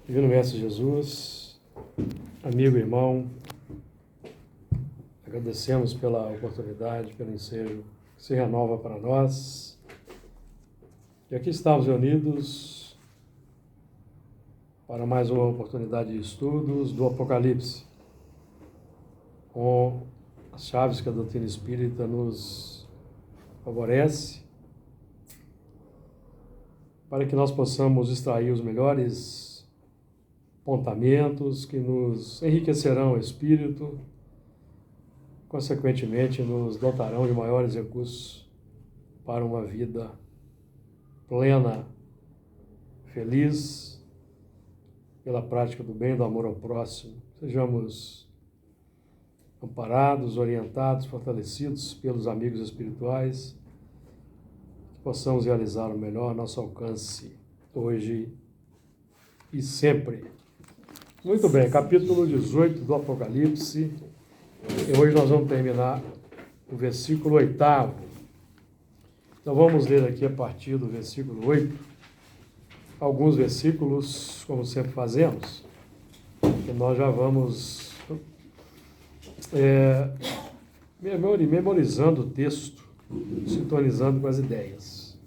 Divino Mestre Jesus, amigo e irmão, agradecemos pela oportunidade, pelo ensejo que se renova para nós. E aqui estamos reunidos para mais uma oportunidade de estudos do Apocalipse, com as chaves que a doutrina espírita nos favorece, para que nós possamos extrair os melhores apontamentos que nos enriquecerão o espírito, consequentemente nos dotarão de maiores recursos para uma vida plena, feliz, pela prática do bem e do amor ao próximo. Sejamos amparados, orientados, fortalecidos pelos amigos espirituais, que possamos realizar o melhor a nosso alcance hoje e sempre. Muito bem, capítulo 18 do Apocalipse, e hoje nós vamos terminar o versículo 8º. Então vamos ler aqui a partir do versículo 8, alguns versículos, como sempre fazemos, que nós já vamos memorizando o texto, sintonizando com as ideias.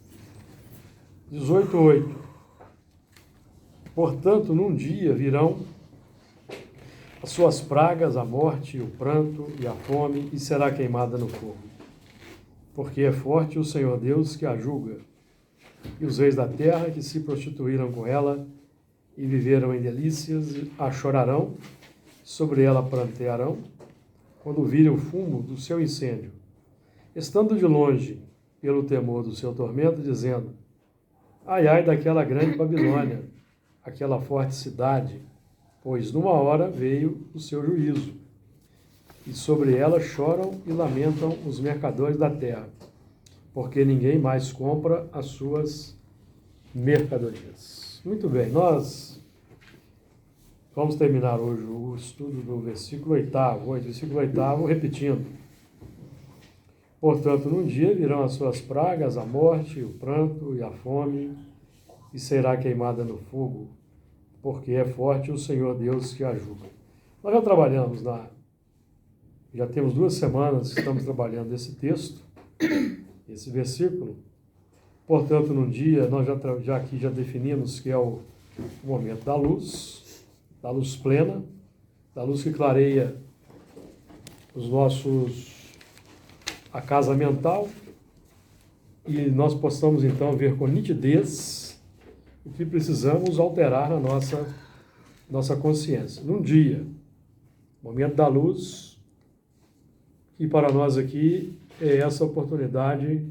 18:8. Portanto, num dia virão as suas pragas, a morte, o pranto e a fome, e será queimada no fogo. Porque é forte o Senhor Deus que a julga, e os reis da terra que se prostituíram com ela e viveram em delícias, a chorarão, sobre ela prantearão, quando virem o fumo do seu incêndio, estando de longe, pelo temor do seu tormento, dizendo: ai, ai daquela grande Babilônia, aquela forte cidade, pois numa hora veio o seu juízo, e sobre ela choram e lamentam os mercadores da terra, porque ninguém mais compra as suas mercadorias. Muito bem, nós vamos terminar hoje o estudo do versículo 8º, repetindo. Portanto, num dia virão as suas pragas, a morte, o pranto e a fome, e será queimada no fogo, porque é forte o Senhor Deus que a julga. Nós já trabalhamos já temos 2 semanas que estamos trabalhando esse texto, esse versículo. Portanto, num dia, nós já definimos que é o momento da luz plena, da luz que clareia a casa mental, e nós possamos então ver com nitidez o que precisamos alterar na nossa consciência. Num dia, momento da luz, que para nós aqui é essa oportunidade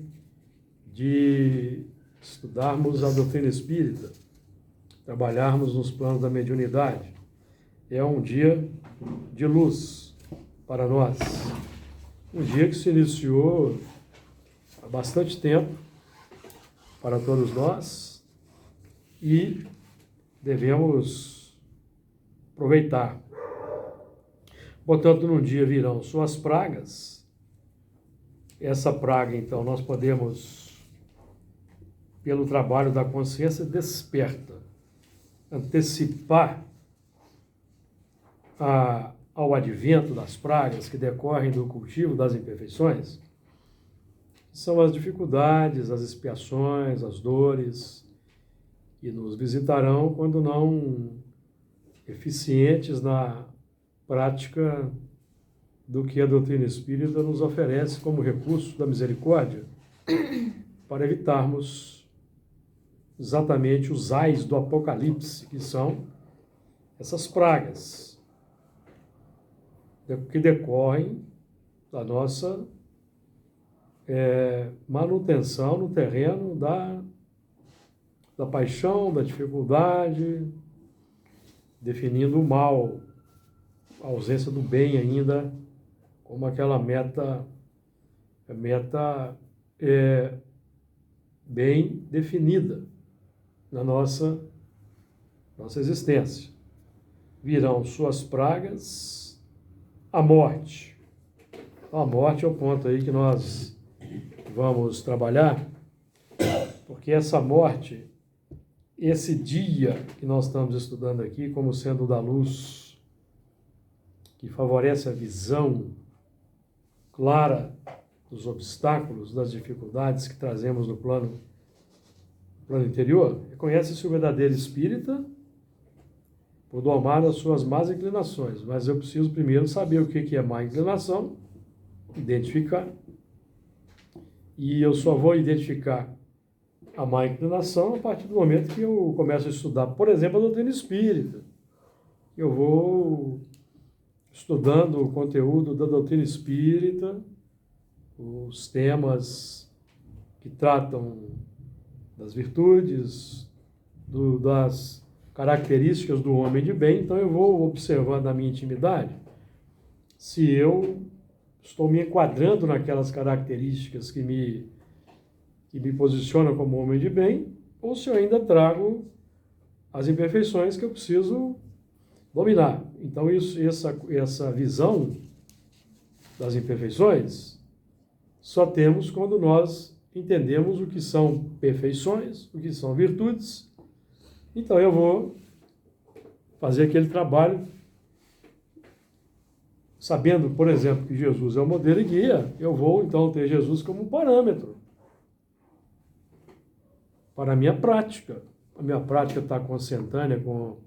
de estudarmos a doutrina espírita, trabalharmos nos planos da mediunidade. É um dia de luz para nós. Um dia que se iniciou há bastante tempo para todos nós, e devemos aproveitar. Portanto, num dia virão suas pragas. Essa praga, então, nós podemos, pelo trabalho da consciência desperta, antecipar ao advento das pragas que decorrem do cultivo das imperfeições. São as dificuldades, as expiações, as dores, que nos visitarão quando não eficientes na prática do que a doutrina espírita nos oferece como recurso da misericórdia, para evitarmos exatamente os ais do Apocalipse, que são essas pragas que decorrem da nossa manutenção no terreno da paixão, da dificuldade, definindo o mal, a ausência do bem ainda, como aquela meta bem definida na nossa existência. Virão suas pragas, a morte. A morte é o ponto aí que nós vamos trabalhar, porque essa morte esse dia que nós estamos estudando aqui como sendo da luz, que favorece a visão clara dos obstáculos, das dificuldades que trazemos no plano interior, reconhece-se o verdadeiro espírita por domar as suas más inclinações, mas eu preciso primeiro saber o que é má inclinação, identificar, e eu só vou identificar a má inclinação a partir do momento que eu começo a estudar, por exemplo, a doutrina espírita. Eu vou estudando o conteúdo da doutrina espírita, os temas que tratam das virtudes, das características do homem de bem, então eu vou observando na minha intimidade se eu estou me enquadrando naquelas características que me posicionam como homem de bem, ou se eu ainda trago as imperfeições que eu preciso dominar. Então, essa visão das imperfeições só temos quando nós entendemos o que são perfeições, o que são virtudes. Então, eu vou fazer aquele trabalho sabendo, por exemplo, que Jesus é o modelo e guia. Eu vou, então, ter Jesus como parâmetro para a minha prática. A minha prática está consentânea com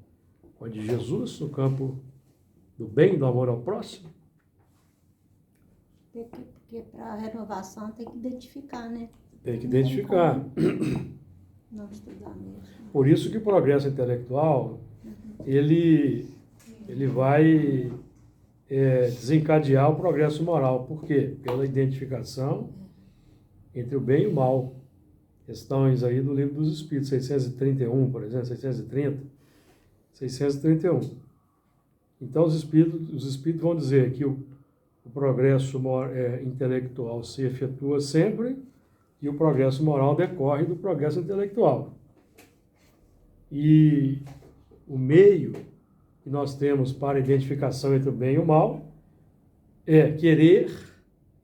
a de Jesus no campo do bem, do amor ao próximo. Porque para a renovação tem que identificar, né? Tem que identificar. Não estudar mesmo. Por isso que o progresso intelectual, ele vai desencadear o progresso moral. Por quê? Pela identificação entre o bem e o mal. Questões aí do Livro dos Espíritos, 631, por exemplo, 631. Então, os espíritos vão dizer que o progresso intelectual se efetua sempre e o progresso moral decorre do progresso intelectual. E o meio que nós temos para a identificação entre o bem e o mal é querer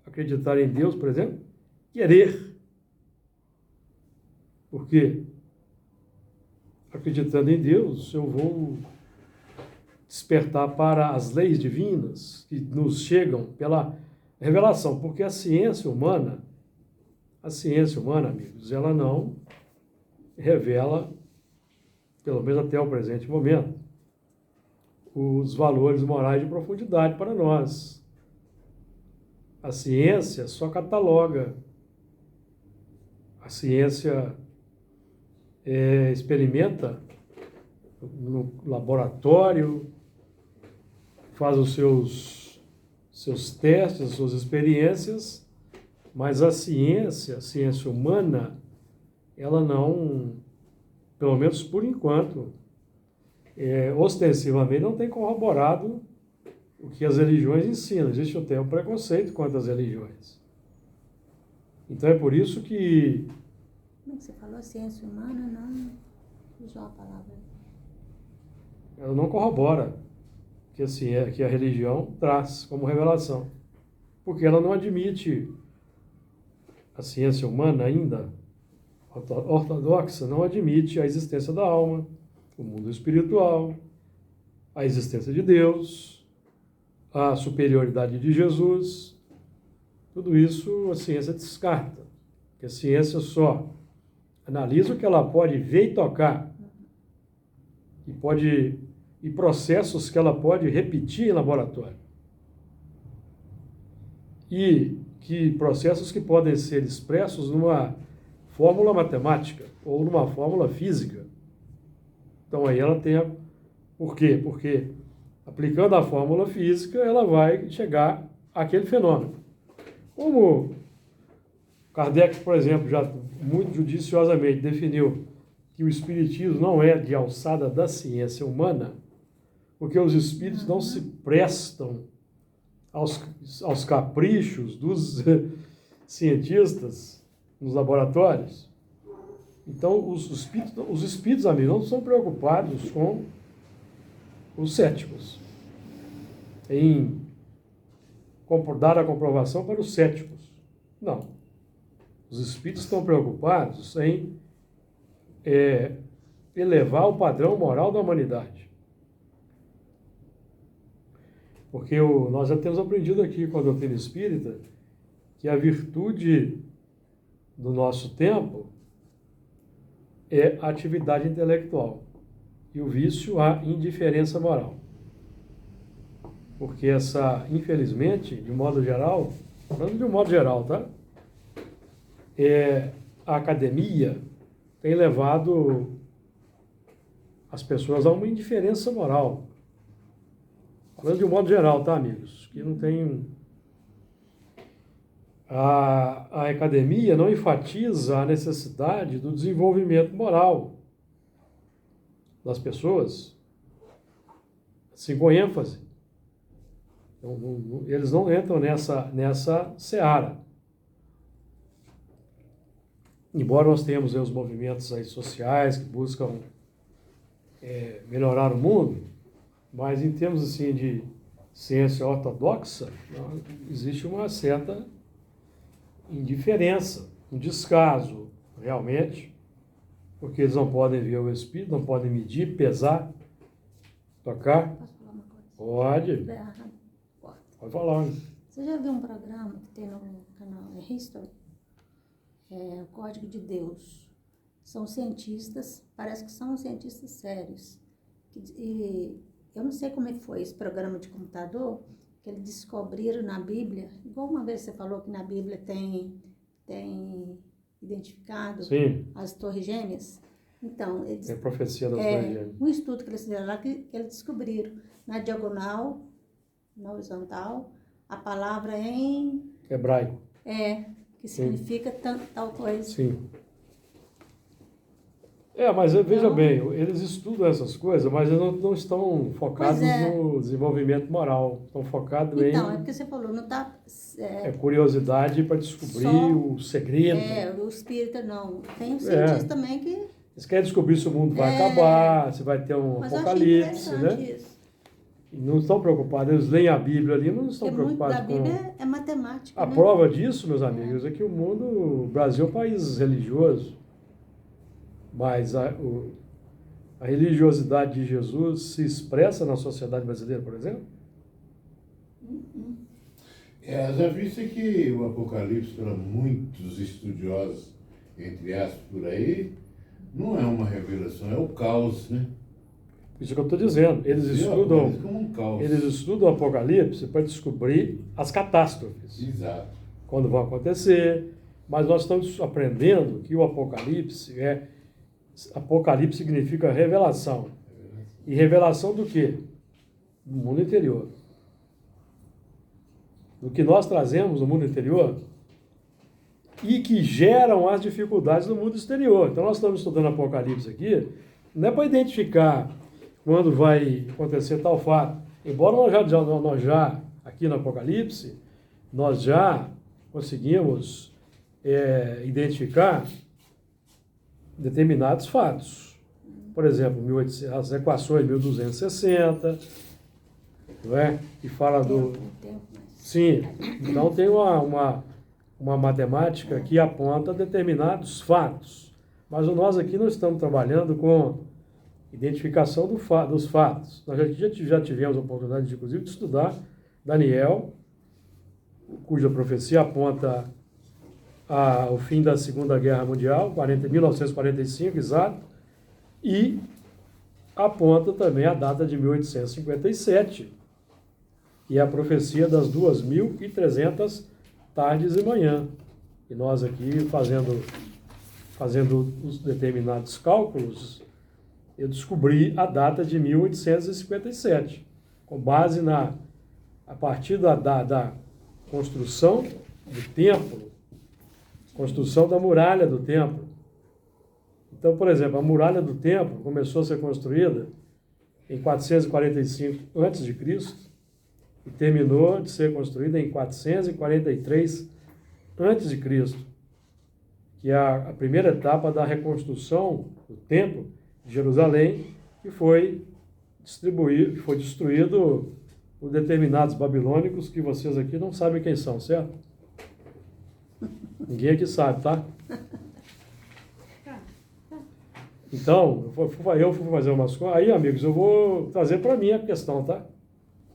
acreditar em Deus, por exemplo, querer. Porque, acreditando em Deus, eu vou despertar para as leis divinas que nos chegam pela revelação. Porque a ciência humana, amigos, ela não revela, pelo menos até o presente momento, os valores morais de profundidade para nós. A ciência só cataloga. A ciência experimenta no laboratório, faz os seus testes, as suas experiências, mas a ciência humana, ela não, pelo menos por enquanto, ostensivamente não tem corroborado o que as religiões ensinam. Existe até um preconceito contra as religiões. Então é por isso que... Como é que você falou? Ciência humana não usou a palavra. Ela não corrobora que a religião traz como revelação. Porque ela não admite a ciência humana ainda, ortodoxa, não admite a existência da alma, o mundo espiritual, a existência de Deus, a superioridade de Jesus. Tudo isso a ciência descarta. Porque a ciência só analisa o que ela pode ver e tocar. E processos que ela pode repetir em laboratório. E que processos que podem ser expressos numa fórmula matemática ou numa fórmula física. Então aí ela tem Por quê? Porque aplicando a fórmula física, ela vai chegar àquele fenômeno. Como Kardec, por exemplo, já muito judiciosamente definiu que o espiritismo não é de alçada da ciência humana, porque os espíritos não se prestam aos caprichos dos cientistas nos laboratórios. Então, os espíritos, amigos, não são preocupados com os céticos, em dar a comprovação para os céticos. Não. Os espíritos estão preocupados em elevar o padrão moral da humanidade. Porque nós já temos aprendido aqui com a doutrina espírita que a virtude do nosso tempo é a atividade intelectual e o vício a indiferença moral. Porque infelizmente, de modo geral, falando de um modo geral, tá? A academia tem levado as pessoas a uma indiferença moral. Falando de um modo geral, tá, amigos? Que não tem... A academia não enfatiza a necessidade do desenvolvimento moral das pessoas, assim, com ênfase. Então, eles não entram nessa seara. Embora nós tenhamos os movimentos aí sociais que buscam melhorar o mundo, mas em termos assim, de ciência ortodoxa, existe uma certa indiferença, um descaso, realmente, porque eles não podem ver o espírito, não podem medir, pesar, tocar. Posso falar uma coisa? Pode. Pode falar. Você já viu um programa que tem no canal History? O Código de Deus. São cientistas, parece que são cientistas sérios. E eu não sei como é que foi esse programa de computador, que eles descobriram na Bíblia, igual uma vez você falou que na Bíblia tem identificado Sim. As Torres Gêmeas. Então, eles, É a profecia das Torres Gêmeas. Um estudo que eles fizeram lá, que eles descobriram na diagonal, na horizontal, a palavra em... Hebraico. Que significa tal coisa. Sim. Mas veja bem, eles estudam essas coisas, mas eles não estão focados no desenvolvimento moral. Estão focados em... Então, é porque você falou, não está... curiosidade para descobrir o segredo. O espírita não. Tem um cientista também que... Eles querem descobrir se o mundo vai acabar, se vai ter um apocalipse, né? Isso. E não estão preocupados, eles leem a Bíblia ali, não estão preocupados com... Muito da Bíblia é matemática, A prova disso, meus amigos, é que o Brasil é um país religioso, mas a religiosidade de Jesus se expressa na sociedade brasileira, por exemplo? Já visto que o Apocalipse, para muitos estudiosos, entre aspas, por aí, não é uma revelação, é o caos, né? Isso que eu estou dizendo. Eles estudam o Apocalipse para descobrir as catástrofes. Exato. Quando vão acontecer. Mas nós estamos aprendendo que o Apocalipse Apocalipse significa revelação. E revelação do quê? Do mundo interior. Do que nós trazemos no mundo interior e que geram as dificuldades no mundo exterior. Então nós estamos estudando Apocalipse aqui, não é para identificar quando vai acontecer tal fato. Embora nós já aqui no Apocalipse, nós já conseguimos identificar determinados fatos. Por exemplo, as equações 1260, não é? Que fala do... Sim, então tem uma matemática que aponta determinados fatos. Mas nós aqui não estamos trabalhando com identificação dos fatos. Nós já tivemos a oportunidade, inclusive, de estudar Daniel, cuja profecia aponta o fim da Segunda Guerra Mundial, 1945, exato, e aponta também a data de 1857, e a profecia das 2.300 tardes e manhã. E nós aqui, fazendo os determinados cálculos, eu descobri a data de 1857, com base a partir da construção do templo, construção da muralha do templo. Então, por exemplo, a muralha do templo começou a ser construída em 445 a.C. e terminou de ser construída em 443 a.C., que é a primeira etapa da reconstrução do templo de Jerusalém, que foi destruído por determinados babilônicos que vocês aqui não sabem quem são, certo? Ninguém aqui sabe, tá? Então, eu fui fazer umas coisas. Aí, amigos, eu vou trazer para mim a questão, tá?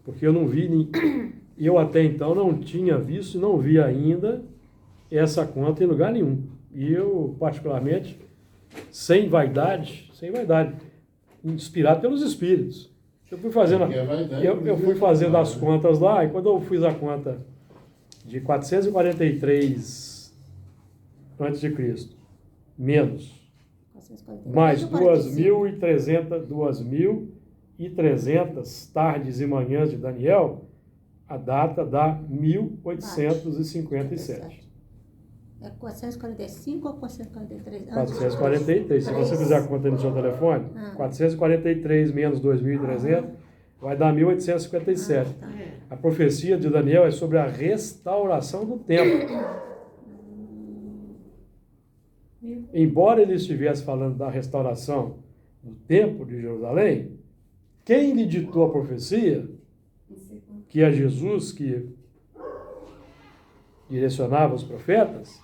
Porque eu não vi, eu até então não tinha visto, não vi ainda essa conta em lugar nenhum. E eu, particularmente, sem vaidade, inspirado pelos Espíritos. Eu fui fazendo, eu fui fazendo as contas lá, e quando eu fiz a conta de 443 a.C., menos, mais 2.300 tardes e manhãs de Daniel, a data dá 1857. É 445 ou 443? 443. Se você fizer a conta no seu telefone, 443 menos 2.300 vai dar 1857. Tá. A profecia de Daniel é sobre a restauração do templo. Embora ele estivesse falando da restauração do templo de Jerusalém, quem lhe ditou a profecia, que é Jesus que direcionava os profetas,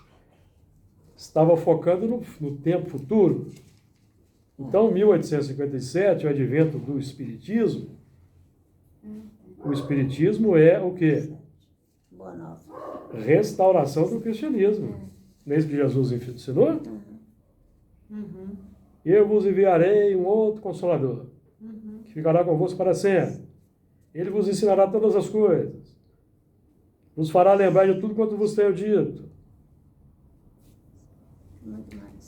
estava focando no tempo futuro. Então, 1857, o advento do Espiritismo, o Espiritismo é o quê? Boa nova. Restauração do cristianismo. Não é isso que Jesus ensinou? Eu vos enviarei um outro Consolador, que ficará convosco para sempre. Ele vos ensinará todas as coisas. Vos fará lembrar de tudo quanto vos tenho dito.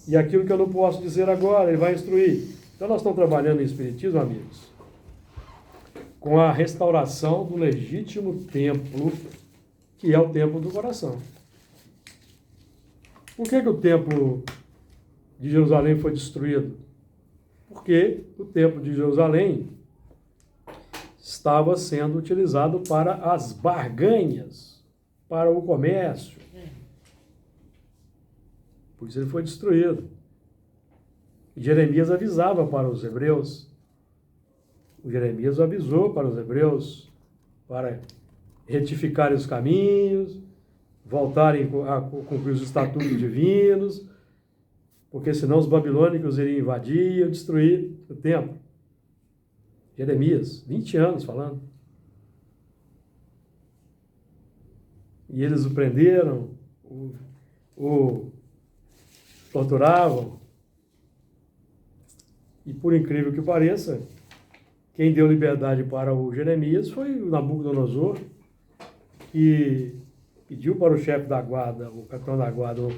E aquilo que eu não posso dizer agora, ele vai instruir. Então nós estamos trabalhando em Espiritismo, amigos, com a restauração do legítimo templo, que é o templo do coração. Por que o templo de Jerusalém foi destruído? Porque o templo de Jerusalém estava sendo utilizado para as barganhas, para o comércio. Por isso ele foi destruído. E Jeremias avisava para os hebreus. O Jeremias avisou para os hebreus para retificarem os caminhos, voltarem a cumprir os estatutos divinos, porque senão os babilônicos iriam invadir e destruir o templo. Jeremias, 20 anos falando. E eles o prenderam, o torturavam. E por incrível que pareça, quem deu liberdade para o Jeremias foi o Nabucodonosor, que pediu para o chefe da guarda, o capitão da guarda, o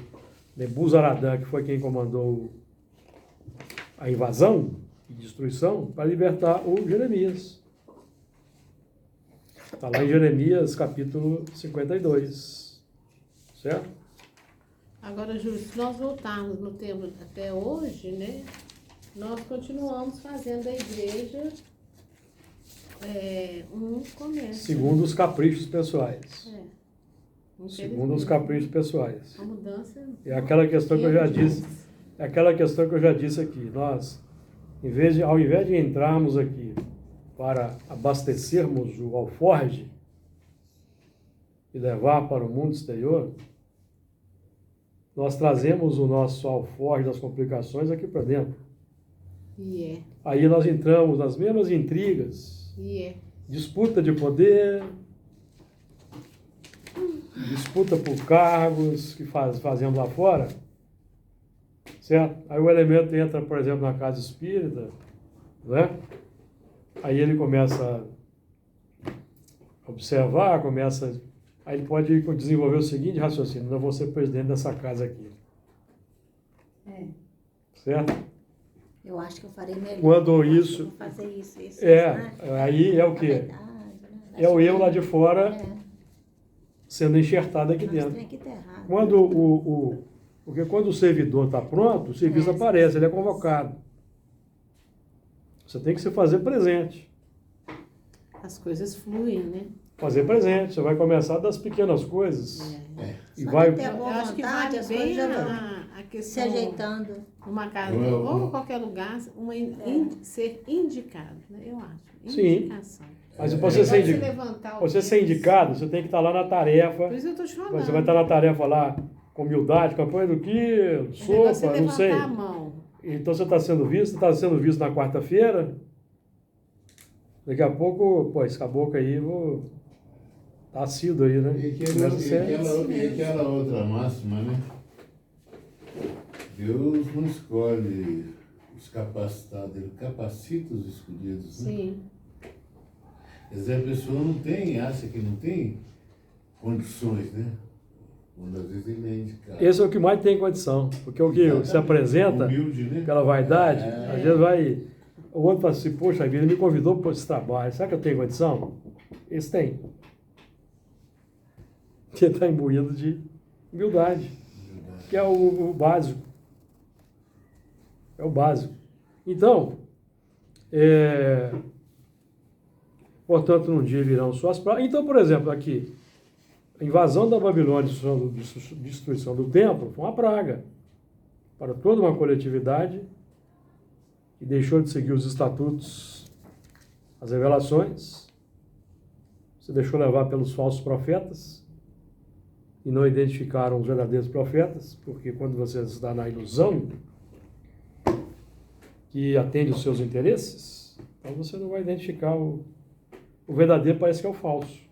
Nebuzaradã, que foi quem comandou a invasão e destruição, para libertar o Jeremias. Está lá em Jeremias, capítulo 52. Certo? Agora, Júlio, se nós voltarmos no tempo até hoje, né, nós continuamos fazendo da igreja um comércio. Segundo os caprichos pessoais. Segundo os caprichos pessoais. A mudança É aquela questão que eu já disse. É aquela questão que eu já disse aqui. Nós, ao invés de entrarmos aqui para abastecermos o alforje e levar para o mundo exterior, nós trazemos o nosso alforje das complicações aqui para dentro. Aí nós entramos nas mesmas intrigas, disputa de poder, disputa por cargos que fazemos lá fora, certo? Aí o elemento entra, por exemplo, na casa espírita, né? Aí ele começa a observar, aí ele pode desenvolver o seguinte raciocínio: não vou ser presidente dessa casa aqui. Certo? Eu acho que eu farei melhor. Quando isso... Vou fazer isso. Aí é o quê? É o eu lá de fora sendo enxertado aqui dentro. Porque quando o servidor está pronto, o serviço aparece, ele é convocado. Você tem que se fazer presente. As coisas fluem, né? Fazer presente. Você vai começar das pequenas coisas. E vai... Eu acho que vale bem a questão... Se ajeitando. Uma casa, ou qualquer lugar, ser indicado, né? Eu acho. Sim. Indicação. Mas você ser indicado, você tem que estar lá na tarefa. Por isso eu estou te falando. Você vai estar na tarefa lá com humildade, campanha do que, sopa, não sei. A mão. Então você está sendo visto na quarta-feira. Daqui a pouco, pô, esse caboclo aí, tá assíduo aí, né? E aquela outra máxima, né? Deus não escolhe os capacitados, ele capacita os escolhidos, né? Sim. Quer dizer, a pessoa acha que não tem condições, né? Quando às vezes ele é indicado. Esse é o que mais tem condição, porque o que se apresenta, humilde, né? aquela vaidade, às vezes vai... O outro fala assim, poxa vida, ele me convidou para esse trabalho, será que eu tenho condição? Esse tem. Porque está imbuído de humildade, que é o básico. É o básico. Então, portanto, num dia virão suas pragas. Então, por exemplo, aqui, a invasão da Babilônia, destruição do templo, foi uma praga para toda uma coletividade que deixou de seguir os estatutos, as revelações, se deixou levar pelos falsos profetas e não identificaram os verdadeiros profetas, porque quando você está na ilusão que atende os seus interesses, então você não vai identificar o verdadeiro, parece que é o falso.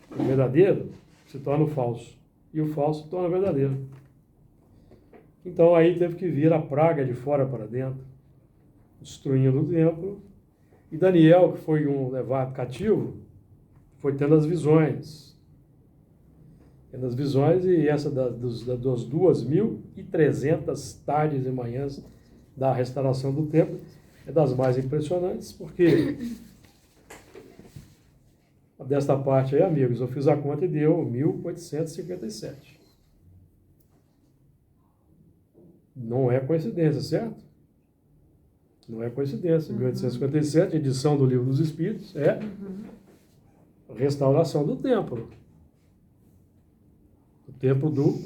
O verdadeiro se torna o falso e o falso se torna o verdadeiro. Então aí teve que vir a praga de fora para dentro, destruindo o templo. E Daniel, que foi um levado cativo, foi tendo as visões. Tendo as visões, e essa das 2.300 tardes e manhãs da restauração do templo é das mais impressionantes, porque desta parte aí, amigos, eu fiz a conta e deu 1.857. Não é coincidência, certo? Não é coincidência. 1857, edição do Livro dos Espíritos, é a restauração do templo. O templo do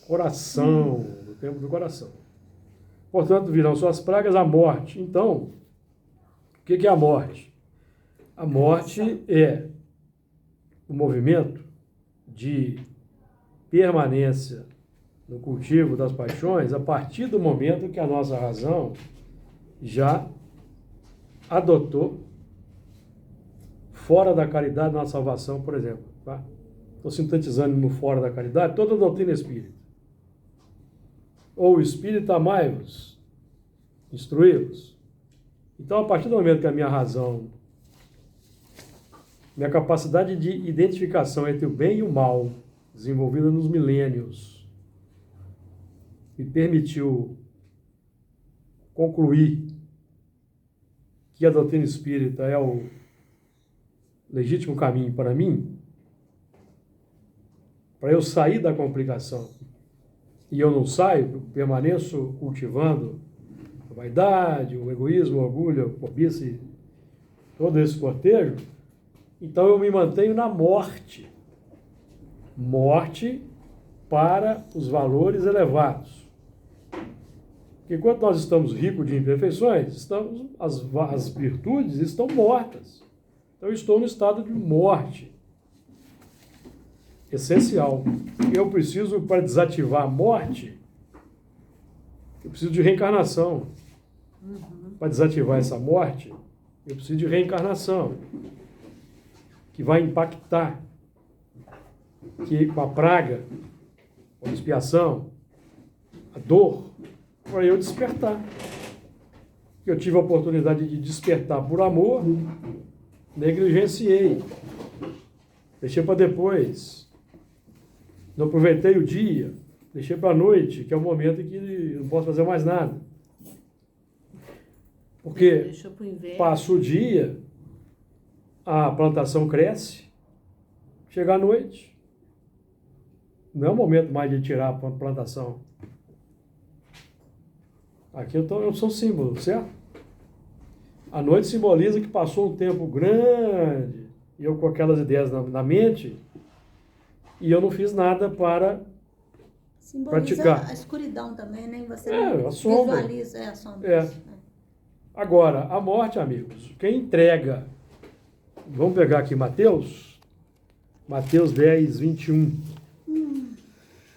coração. Do templo do coração. Portanto, virão suas pragas, a morte. Então, o que é a morte? A morte é o movimento de permanência no cultivo das paixões a partir do momento que a nossa razão já adotou fora da caridade na salvação, por exemplo. Tá? Estou sintetizando no fora da caridade toda a doutrina espírita. Ou o espírito amai-vos, instruí-vos. Então, a partir do momento que a minha razão, minha capacidade de identificação entre o bem e o mal, desenvolvida nos milênios, me permitiu concluir que a doutrina espírita é o legítimo caminho para mim, para eu sair da complicação, e eu não saio, permaneço cultivando a vaidade, o egoísmo, o orgulho, a cobiça, todo esse cortejo, então eu me mantenho na morte. Morte para os valores elevados. Porque enquanto nós estamos ricos de imperfeições, as virtudes estão mortas. Então eu estou no estado de morte. Essencial. Eu preciso, para desativar a morte, eu preciso de reencarnação. Para desativar essa morte, eu preciso de reencarnação, que vai impactar que com a praga, com a expiação, a dor, para eu despertar. Eu tive a oportunidade de despertar por amor, negligenciei, deixei para depois, não aproveitei o dia, deixei para a noite, que é o momento em que eu não posso fazer mais nada. Porque passa o dia, a plantação cresce, chega à noite, não é o momento mais de tirar a plantação. Aqui eu sou símbolo, certo? A noite simboliza que passou um tempo grande, e eu com aquelas ideias na mente, e eu não fiz nada para simboliza praticar. A escuridão também, né? Você a sombra. visualiza a sombra. Agora, a morte, amigos, quem entrega... Vamos pegar aqui Mateus 10, 21.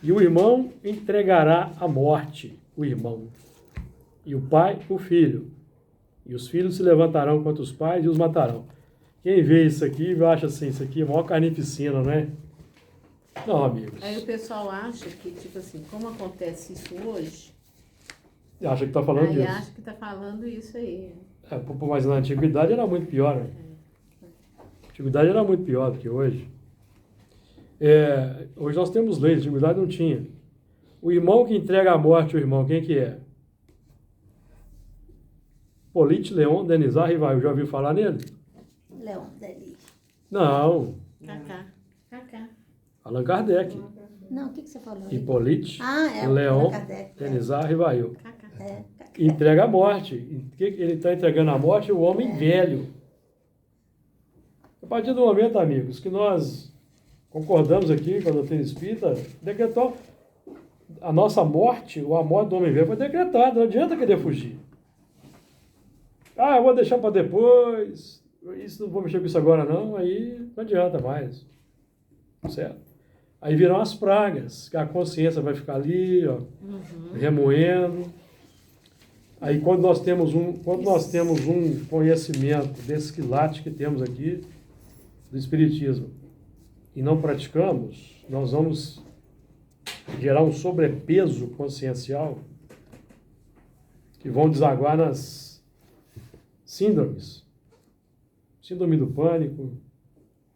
E o irmão entregará a morte o irmão, e o pai, o filho. E os filhos se levantarão contra os pais e os matarão. Quem vê isso aqui acha assim, isso aqui é a maior carnificina, não é? Não, amigos. Aí o pessoal acha que, tipo assim, como acontece isso hoje, Acha que está falando aí disso. acha que tá falando isso aí. Mas na antiguidade era muito pior, né? A antiguidade era muito pior do que hoje. Hoje nós temos leis, na antiguidade não tinha. O irmão que entrega a morte ao irmão, quem que é? Polite Leon Denizar Rivail, já ouviu falar nele? Leon Denis. Não, Cacá. Allan Kardec. Não, o que você falou? aí? Hipólite o Leon Allan Kardec. Denizar Rivail. Cacá. Entrega a morte. Ele está entregando a morte ao homem velho. A partir do momento, amigos, que nós concordamos aqui com a doutrina espírita, decretou a nossa morte, ou a morte do homem velho foi decretada, não adianta querer fugir. Eu vou deixar para depois, isso não vou mexer com isso agora não, aí não adianta mais. Certo? Aí virão as pragas, que a consciência vai ficar ali, ó, remoendo. Aí quando nós temos um conhecimento desse quilate que temos aqui, do Espiritismo, e não praticamos, nós vamos gerar um sobrepeso consciencial que vão desaguar nas síndromes. Síndrome do pânico,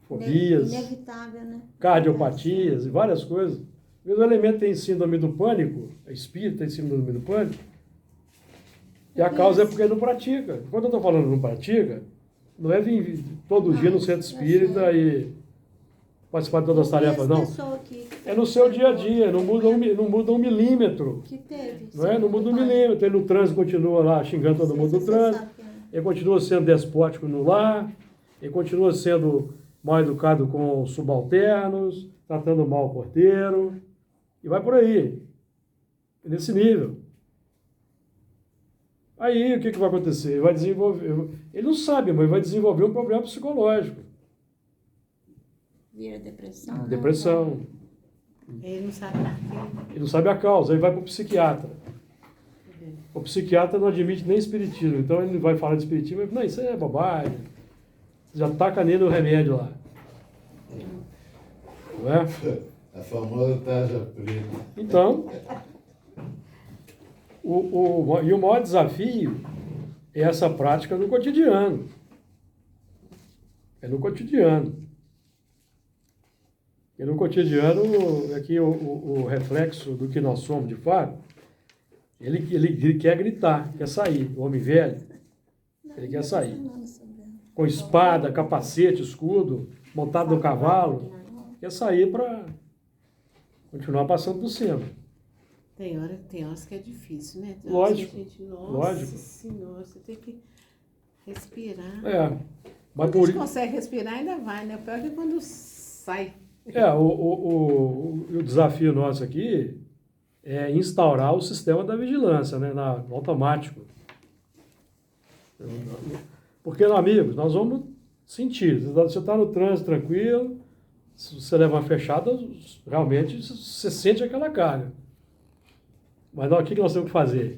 fobias, Inevitável, né? cardiopatias e várias coisas. O mesmo elemento tem síndrome do pânico, a espírita tem síndrome do pânico, e a causa é porque não pratica. Quando eu estou falando não pratica, não é vir todo dia no centro espírita e participar de todas as tarefas, não. É no seu dia a dia, não muda um milímetro. Que teve. Não é? Não muda um milímetro. Ele no trânsito continua lá xingando todo mundo no trânsito. Ele continua sendo despótico no lar. Ele continua sendo mal educado com os subalternos, tratando mal o porteiro. E vai por aí. Nesse nível. Aí o que vai acontecer? Ele vai desenvolver. Ele não sabe, mas vai desenvolver um problema psicológico. Vira depressão. Depressão. Ele não sabe por quê. Ele não sabe a causa, ele vai para o psiquiatra. O psiquiatra não admite nem espiritismo, então ele vai falar de espiritismo, mas não, isso é bobagem. Já taca nele o remédio lá. Não é? A famosa tarja preta. Então, o maior desafio é essa prática no cotidiano. É no cotidiano. E no cotidiano, aqui o reflexo do que nós somos, de fato, ele quer gritar, quer sair. O homem velho, ele quer sair. Com espada, capacete, escudo, montado no cavalo, quer sair para continuar passando por cima. Tem horas que é difícil, né? Tem Lógico, horas que a gente, nossa lógico. Senhora, você tem que respirar. Mas Quando a gente consegue respirar, ainda vai, né? O pior é que quando sai. O desafio nosso aqui é instaurar o sistema da vigilância, né, no automático. Porque, amigos, nós vamos sentir. Você está no trânsito tranquilo, se você leva uma fechada, realmente você sente aquela carga. Mas o que nós temos que fazer?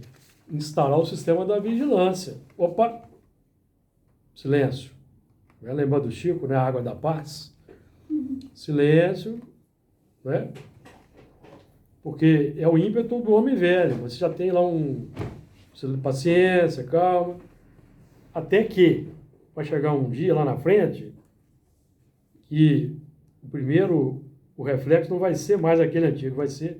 Instaurar o sistema da vigilância. Opa! Silêncio. Lembra do Chico, né? A água da paz. Silêncio, né? Porque é o ímpeto do homem velho. Você já tem lá paciência, calma. Até que vai chegar um dia lá na frente que o reflexo não vai ser mais aquele antigo, vai ser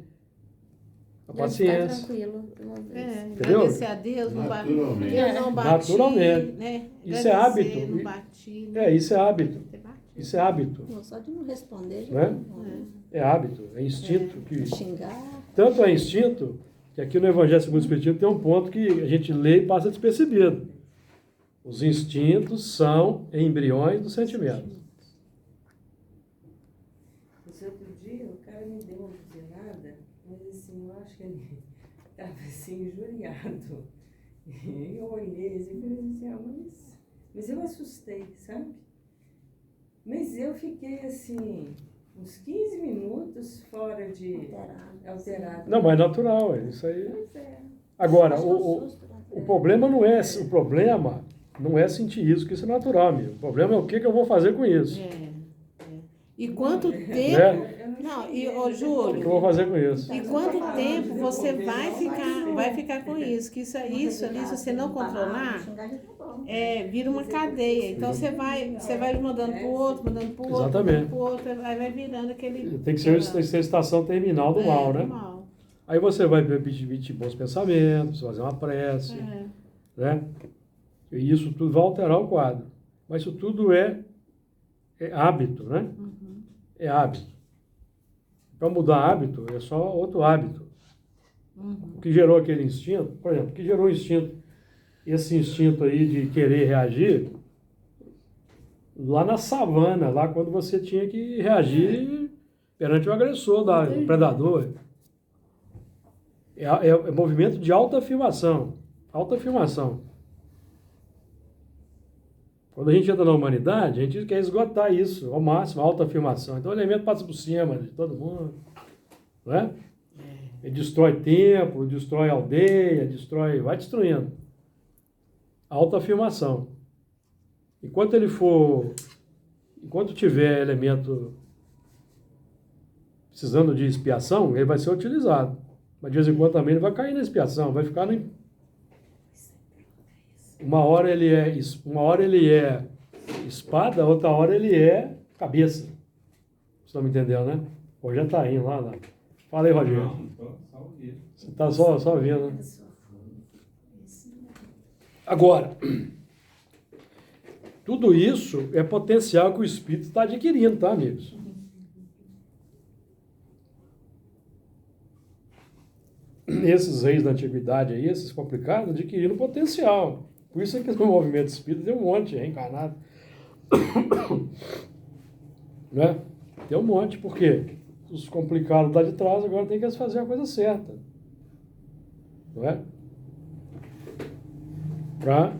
a paciência. Tranquilo. Entendeu? Agradecer a Deus, não bati. Naturalmente. Eu não bati, Naturalmente. né? Isso é Agradecer, hábito. Não bati, né? Isso é hábito. Ter batido. Isso é hábito. Não, só de não responder, já Né? não. É hábito, é instinto. Que, Xingar. tanto é instinto que aqui no Evangelho segundo o Espiritismo tem um ponto que a gente lê e passa despercebido. Os instintos são embriões do sentimento. Esse outro dia, o cara me deu uma buzinada, mas assim, eu acho que ele estava assim, injuriado. E eu olhei assim e falei assim, mas eu assustei, sabe? Mas eu fiquei assim, uns 15 minutos fora de... Alterado. Não, mas é natural, é isso aí. Pois é. Agora, Acho que o susto, né? problema não é sentir isso, que isso é natural, amigo. O problema é o que eu vou fazer com isso. E quanto tempo... Né? Não, e, ô O que eu Júlio, vou fazer com isso? e quanto tempo você vai ficar com isso? Que isso ali, se você não controlar, vira uma cadeia. Então você vai mandando pro outro, mandando pro outro, Exatamente. mandando pro outro, aí vai virando aquele... Tem que ser a estação terminal do mal, né? do mal. Aí você vai repetir bons pensamentos, fazer uma prece, né? E isso tudo vai alterar o quadro. Mas isso tudo é hábito, né? É hábito. Para mudar hábito, é só outro hábito. O que gerou aquele instinto, por exemplo, o que gerou o instinto, esse instinto aí de querer reagir, lá na savana, lá quando você tinha que reagir perante o agressor, o predador. É movimento de autoafirmação. Autoafirmação. Quando a gente entra na humanidade, a gente quer esgotar isso ao máximo, a autoafirmação. Então o elemento passa por cima de todo mundo. Não é? Ele destrói templo, destrói aldeia, vai destruindo. Autoafirmação. Enquanto tiver elemento precisando de expiação, ele vai ser utilizado. Mas de vez em quando também ele vai cair na expiação, vai ficar no... Uma hora ele é espada, outra hora ele é cabeça. Vocês estão me entendendo, né? O Rogério está rindo lá. Fala aí, Rogério. Não, só ouvindo. Você está só ouvindo, né? Agora, tudo isso é potencial que o espírito está adquirindo, tá, amigos? Esses reis da antiguidade aí, esses complicados, adquiriram potencial. Por isso é que no movimento espírita tem um monte reencarnado. Né? Tem um monte, por quê? Os complicados lá de trás agora tem que fazer a coisa certa. Não é? Para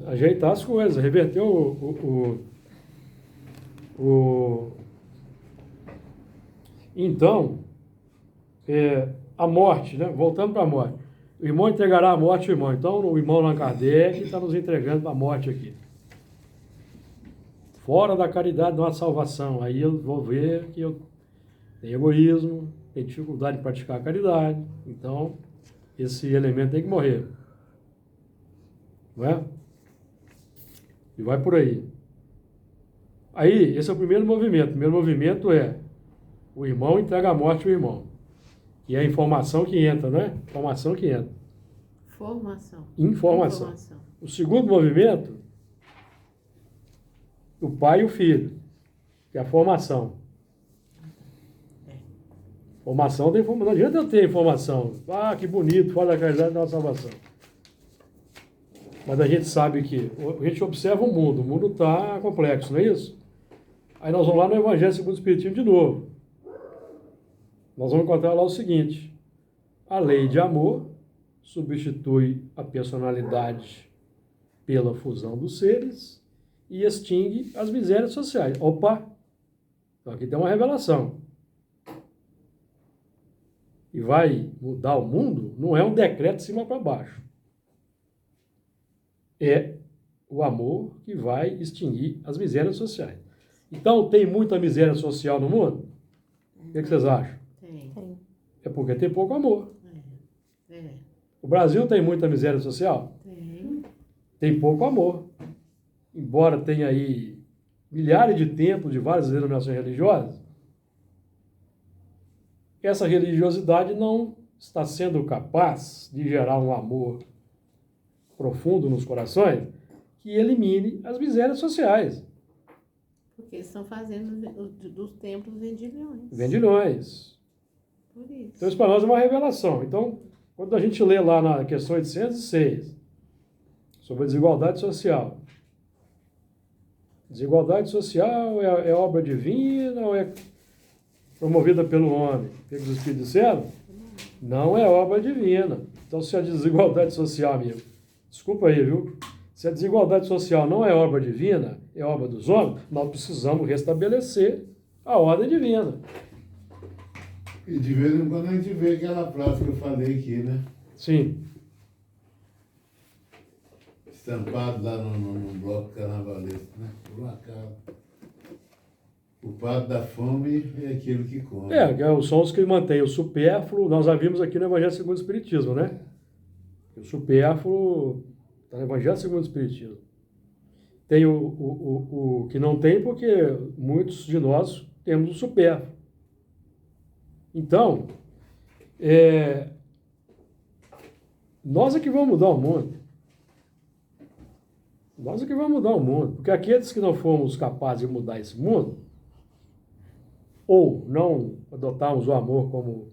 ajeitar as coisas, reverter Então, a morte, né? Voltando para a morte. O irmão entregará a morte ao irmão. Então, o irmão Allan Kardec está nos entregando para a morte aqui. Fora da caridade não há salvação. Aí eu vou ver que eu tenho egoísmo, tenho dificuldade de praticar a caridade. Então, esse elemento tem que morrer. Não é? E vai por aí. Aí, esse é o primeiro movimento. O primeiro movimento é o irmão entrega a morte ao irmão. E é a informação que entra, né? Informação que entra. Informação. O segundo movimento, o pai e o filho, que é a formação. Formação tem informação. Não adianta eu ter informação. Ah, que bonito, fala da caridade da salvação. Mas a gente sabe que a gente observa o mundo está complexo, não é isso? Aí nós vamos lá no Evangelho segundo o Espiritismo de novo. Nós vamos encontrar lá o seguinte: a lei de amor substitui a personalidade pela fusão dos seres e extingue as misérias sociais. Opa! Então aqui tem uma revelação. E vai mudar o mundo, não é um decreto de cima para baixo. É o amor que vai extinguir as misérias sociais. Então, tem muita miséria social no mundo? O que vocês acham? Tem. É porque tem pouco amor. É. O Brasil tem muita miséria social? Tem. Tem pouco amor. Embora tenha aí milhares de templos de várias denominações religiosas, essa religiosidade não está sendo capaz de gerar um amor profundo nos corações que elimine as misérias sociais. Porque eles estão fazendo dos templos vendilhões. Vendilhões. Por isso. Então isso para nós é uma revelação. Então, quando a gente lê lá na questão 806, sobre a desigualdade social, desigualdade social é obra divina ou é promovida pelo homem? O que os Espíritos disseram? Não é obra divina. Então, se a desigualdade social, amigo, desculpa aí, viu? Se a desigualdade social não é obra divina, é obra dos homens, nós precisamos restabelecer a ordem divina. E de vez em quando a gente vê aquela frase que eu falei aqui, né? Sim. estampado lá no bloco carnavalesco, né? Por um acaso. O padre da fome é aquele que come. São os que mantêm o supérfluo. Nós já vimos aqui no Evangelho segundo o Espiritismo, né? O supérfluo está no Evangelho segundo o Espiritismo. Tem o que não tem, porque muitos de nós temos o supérfluo. Então, nós é que vamos mudar o mundo. Nós é que vamos mudar o mundo. Porque aqueles que não fomos capazes de mudar esse mundo, ou não adotarmos o amor como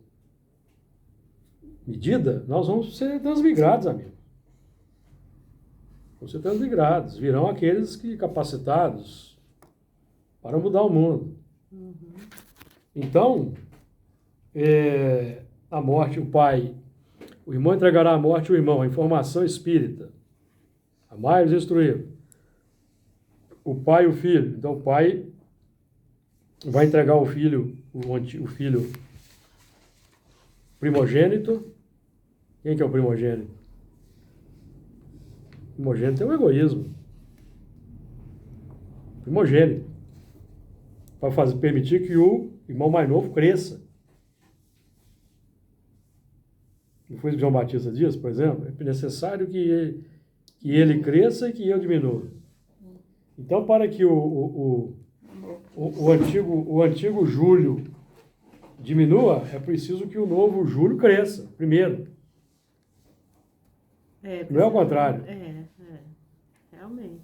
medida, nós vamos ser transmigrados, amigo. Vamos ser transmigrados. Virão aqueles que capacitados para mudar o mundo. Então, a morte, o pai, o irmão entregará à morte o irmão, a informação espírita. Amai-os e instruí-los. O pai e o filho. Então, o pai vai entregar o filho, o filho primogênito. Quem que é o primogênito? O primogênito é o egoísmo. Primogênito. Para permitir que o irmão mais novo cresça. Não foi o que João Batista diz, por exemplo? É necessário que ele cresça e que eu diminua. Então, para que o antigo Júlio diminua, é preciso que o novo Júlio cresça, primeiro. Não é o contrário. Realmente.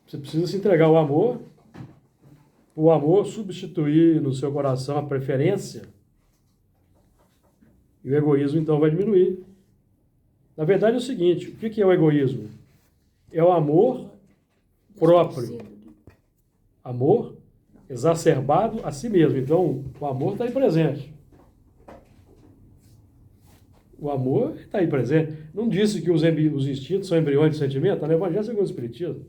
Você precisa se entregar ao amor, o amor substituir no seu coração a preferência, e o egoísmo, então, vai diminuir. Na verdade, é o seguinte, o que é o egoísmo? É o amor próprio. Amor exacerbado a si mesmo. Então, o amor está aí presente. O amor está aí presente. Não disse que os instintos são embriões de sentimento? Está no Evangelho segundo o Espiritismo.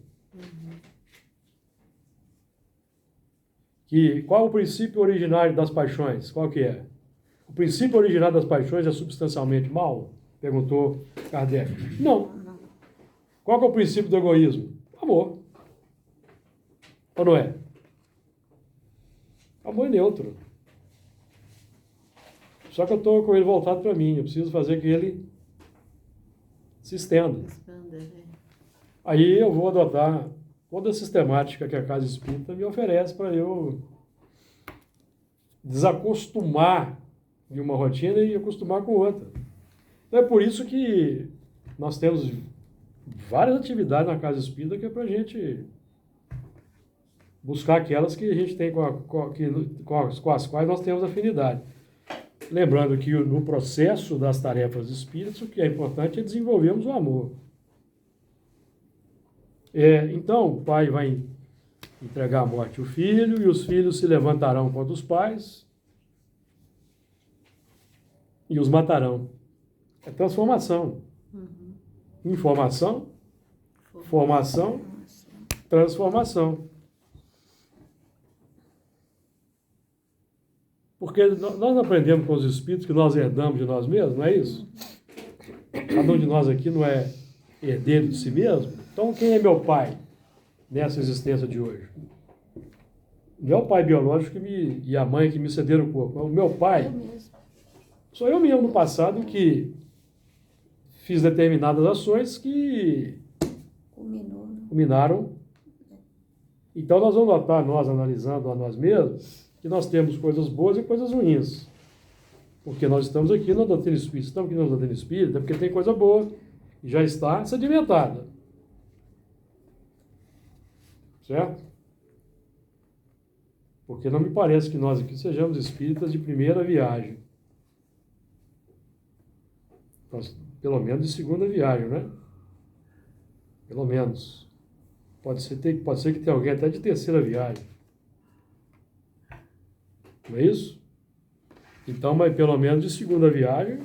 Qual o princípio originário das paixões? Qual que é? O princípio originário das paixões é substancialmente mal? Perguntou Kardec. Não. Qual que é o princípio do egoísmo? Amor. Ou não é? Amor é neutro. Só que eu estou com ele voltado para mim. Eu preciso fazer que ele se estenda. Aí eu vou adotar toda a sistemática que a Casa Espírita me oferece para eu desacostumar de uma rotina e acostumar com outra. Então é por isso que nós temos várias atividades na Casa Espírita que é para a gente buscar aquelas que a gente tem com as quais nós temos afinidade. Lembrando que no processo das tarefas espíritas, o que é importante é desenvolvermos o amor. Então, o pai vai entregar à morte o filho, e os filhos se levantarão contra os pais e os matarão. É transformação. Informação, formação, transformação. Porque nós aprendemos com os espíritos que nós herdamos de nós mesmos, não é isso? Cada um de nós aqui não é herdeiro de si mesmo. Então, quem é meu pai nessa existência de hoje? Não é o pai biológico e a mãe que me cederam o corpo. O meu pai sou eu mesmo no passado que fiz determinadas ações que culminaram. Então, nós vamos notar, nós analisando a nós mesmos, que nós temos coisas boas e coisas ruins. Porque nós estamos aqui na doutrina espírita. Estamos aqui na doutrina espírita porque tem coisa boa e já está sedimentada. Certo? Porque não me parece que nós aqui sejamos espíritas de primeira viagem. Nós, pelo menos de segunda viagem, né? Pelo menos. Pode ser que tenha alguém até de terceira viagem. Não é isso? Então, mas pelo menos de segunda viagem,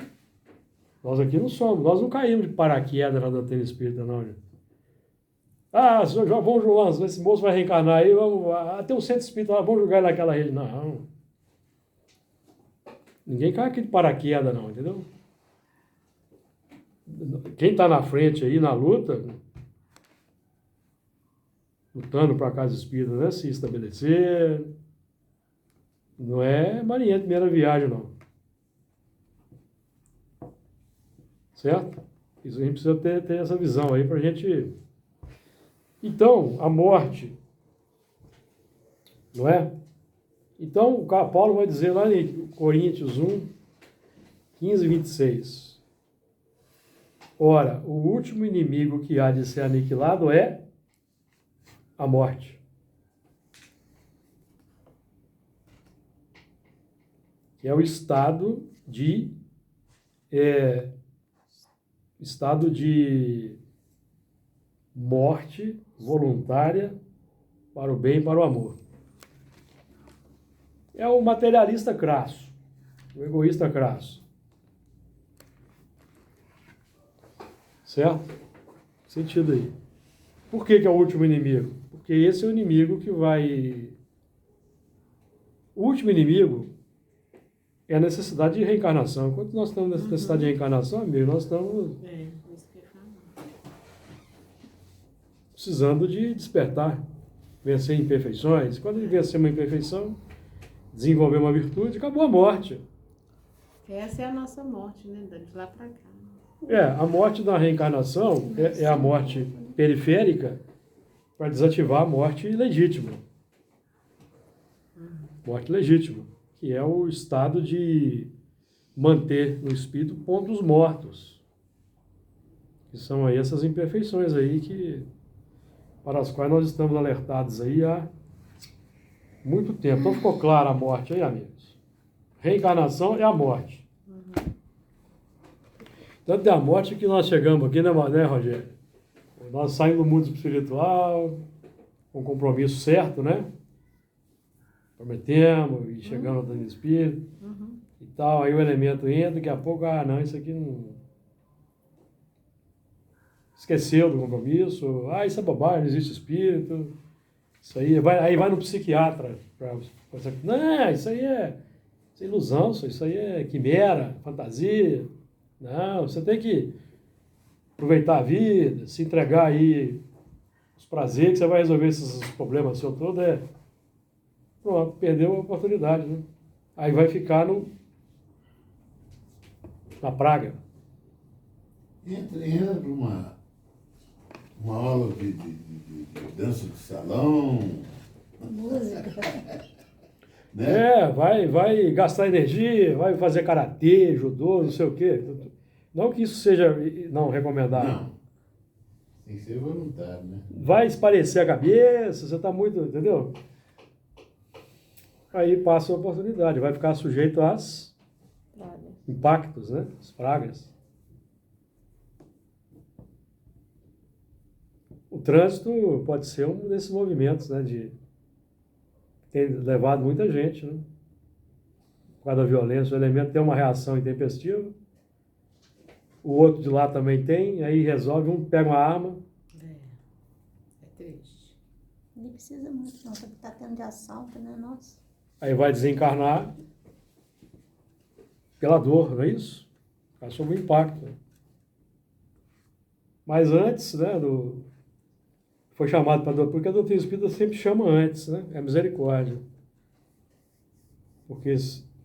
nós aqui não somos. Nós não caímos de paraquedas na doutrina espírita, não, gente. Senhor João João, esse moço vai reencarnar aí, até o centro espírita, vamos jogar ele naquela rede. Não. Ninguém cai aqui de paraquedas, não, entendeu? Quem está na frente aí, na luta, lutando para a casa espírita, né, se estabelecer. Não é marinheiro de primeira viagem, não. Certo? Isso a gente precisa ter essa visão aí para a gente... Então, a morte, não é? Então, o Paulo vai dizer lá em Coríntios 1, 15 e 26. Ora, o último inimigo que há de ser aniquilado é a morte. Que é o estado de morte voluntária para o bem e para o amor. É o materialista crasso, o egoísta crasso. Certo? Sentido aí. Por que é o último inimigo? Porque esse é o inimigo que vai... O último inimigo é a necessidade de reencarnação. Enquanto nós estamos nessa necessidade de reencarnação, amigo, nós estamos precisando de despertar, vencer imperfeições. Quando a gente vencer uma imperfeição, desenvolver uma virtude, acabou a morte. Essa é a nossa morte, né? De lá para cá. A morte da reencarnação é a morte periférica para desativar a morte legítima. Morte legítima, que é o estado de manter no espírito pontos mortos. Que são aí essas imperfeições aí para as quais nós estamos alertados aí há muito tempo. Então ficou clara a morte aí, amigos? Reencarnação é a morte. Tanto é a morte que nós chegamos aqui, né, Rogério? Nós saímos do mundo espiritual, com compromisso certo, né? Prometemos e chegamos no espírito e tal. Aí o elemento entra, daqui a pouco, não, isso aqui não... Esqueceu do compromisso. Isso é bobagem, não existe espírito. Isso aí vai no psiquiatra. Não, isso aí é ilusão, isso aí é quimera, fantasia. Não, você tem que aproveitar a vida, se entregar aí os prazeres, que você vai resolver esses problemas seu todo. Pronto, perdeu a oportunidade, né? Aí vai ficar na praga. Entra para uma aula de dança de salão. Música. Né? Vai gastar energia, vai fazer karatê, judô, não sei o quê. Não que isso seja não recomendado. Não. Tem que ser voluntário, né? Vai esparecer a cabeça, você está muito, entendeu? Aí passa a oportunidade, vai ficar sujeito aos impactos, né? As pragas. O trânsito pode ser um desses movimentos, né? Tem levado muita gente, né? Por causa da violência, o elemento tem uma reação intempestiva, o outro de lá também tem, aí resolve, um pega uma arma. É triste. Nem precisa muito, não, porque tá tendo de assalto, né, nossa. Aí vai desencarnar pela dor, não é isso? Ficar sob o impacto. Mas antes, né, foi chamado para a doutrina, porque a doutrina espírita sempre chama antes, né? É misericórdia. Porque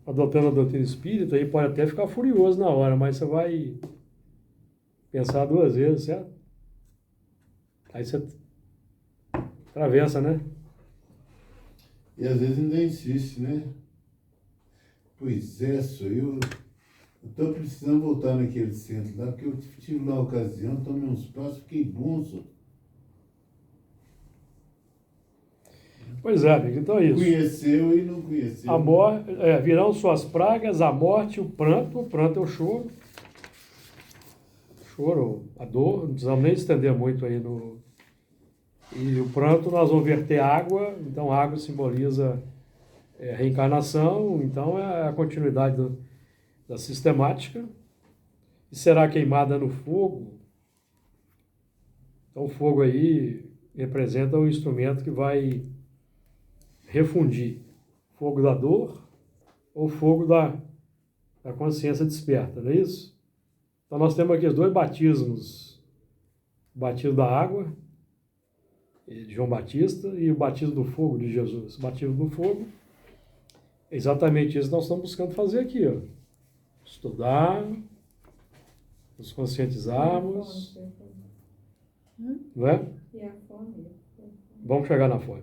adotando a doutrina espírita, aí pode até ficar furioso na hora, mas você vai pensar duas vezes, certo? Aí você atravessa, né? E às vezes ainda insiste, né? Pois é, eu estou precisando voltar naquele centro lá, porque eu tive lá a ocasião, tomei uns passos, fiquei bonzo. Pois é, amigo, então é isso. Conheceu e não conheceu. Virão suas pragas, a morte, o pranto é o choro. Choro, a dor, não precisamos nem estender muito aí no... E o pranto nós vamos verter água, então a água simboliza reencarnação, então é a continuidade da sistemática. E será queimada no fogo. Então o fogo aí representa um instrumento que vai refundir fogo da dor ou fogo da consciência desperta, não é isso? Então nós temos aqui os dois batismos. O batismo da água, de João Batista e o batismo do fogo de Jesus. O batismo do fogo é exatamente isso que nós estamos buscando fazer aqui, ó. Estudar, nos conscientizarmos, não é? E a fome? Vamos chegar na fome.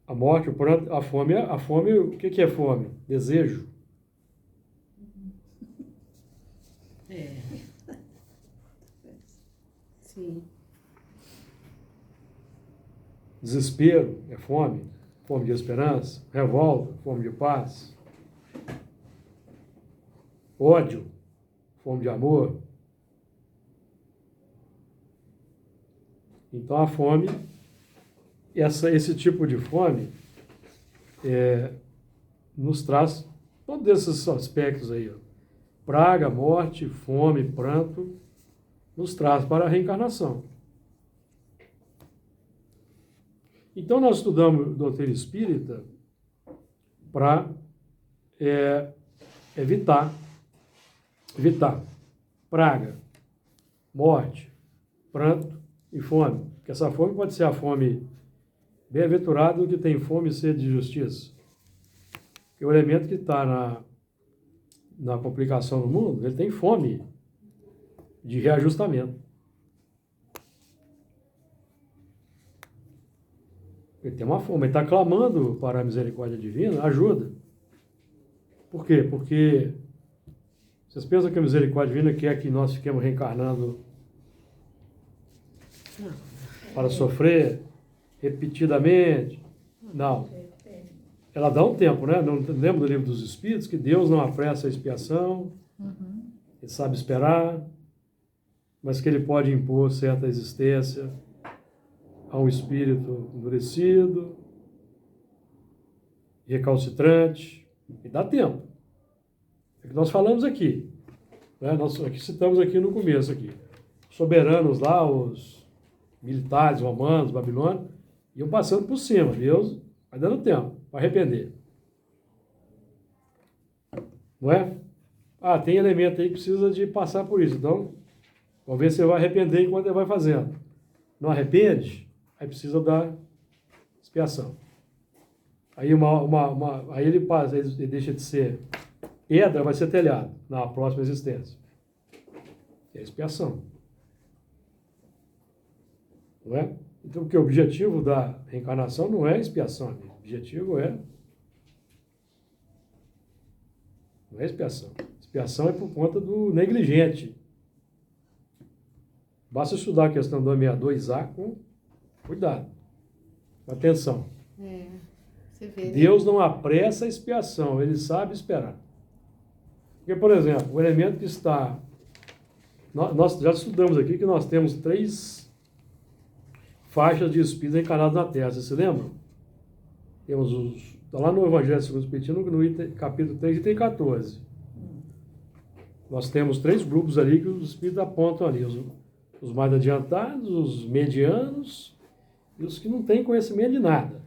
A morte, o pranto, a fome, o que é fome? Desejo. É. Sim. Desespero é fome. Fome de esperança. Revolta, fome de paz. Ódio, fome de amor. Então a fome, esse tipo de fome, nos traz todos esses aspectos aí, ó. Praga, morte, fome, pranto, nos traz para a reencarnação. Então nós estudamos doutrina espírita para evitar praga, morte, pranto e fome. Porque essa fome pode ser a fome bem-aventurado que tem fome e sede de justiça. Porque o elemento que está na complicação no mundo, ele tem fome de reajustamento. Ele tem uma fome, ele está clamando para a misericórdia divina, ajuda. Por quê? Porque vocês pensam que a misericórdia divina quer que nós fiquemos reencarnando para sofrer repetidamente? Não. Ela dá um tempo, né? Não lembra do livro dos Espíritos que Deus não apressa a expiação, ele sabe esperar, mas que ele pode impor certa existência a um espírito endurecido, recalcitrante, e dá tempo. É o que nós falamos aqui, né? Nós aqui citamos aqui no começo aqui. Soberanos lá, os militares romanos, babilônios, iam passando por cima. Deus vai dando tempo para arrepender. Não é? Ah, tem elemento aí que precisa de passar por isso. Então, vamos ver se você vai arrepender enquanto ele vai fazendo. Não arrepende? Aí precisa da expiação. Aí, aí ele passa, ele deixa de ser pedra, vai ser telhado na próxima existência. É a expiação. Não é? Então, porque o objetivo da reencarnação não é expiação. O objetivo não é expiação. Expiação é por conta do negligente. Basta estudar a questão do 62A com cuidado, com atenção. Você vê, né? Deus não apressa a expiação, ele sabe esperar. Porque, por exemplo, o elemento que está... Nós já estudamos aqui que nós temos 3 faixas de espíritos encarnados na Terra, vocês se lembram? Temos está lá no Evangelho segundo o Espiritismo, no capítulo 3, item 14. Nós temos 3 grupos ali que os espíritos apontam ali, os mais adiantados, os medianos e os que não têm conhecimento de nada.